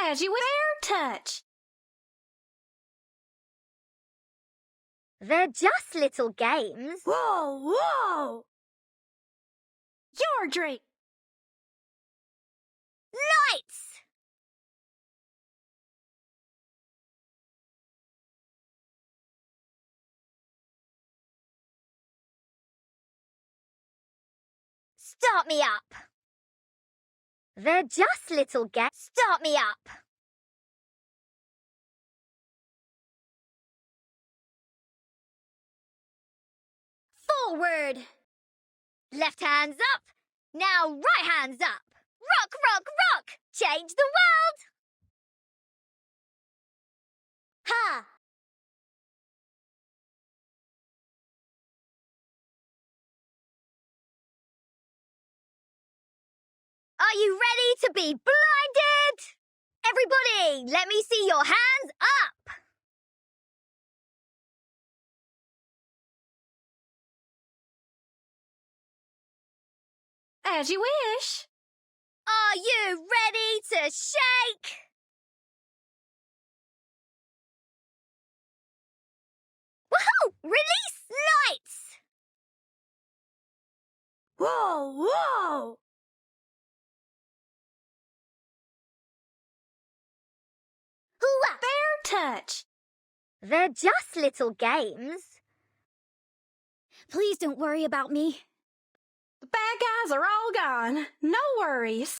As you fair touch. They're just little games. Whoa, whoa! Your drink. Lights! Start me up. They're just little games. Start me up. Forward. Left hand's up. Now right hand's up. Rock, rock, rock. Change the world. Ha! Are you ready to be blinded? Everybody, let me see your hands up. As you wish. Are you ready to shake? Woohoo! Release lights! Whoa, whoa! Hoo-ah! Fair touch. They're just little games. Please don't worry about me. The bad guys are all gone. No worries.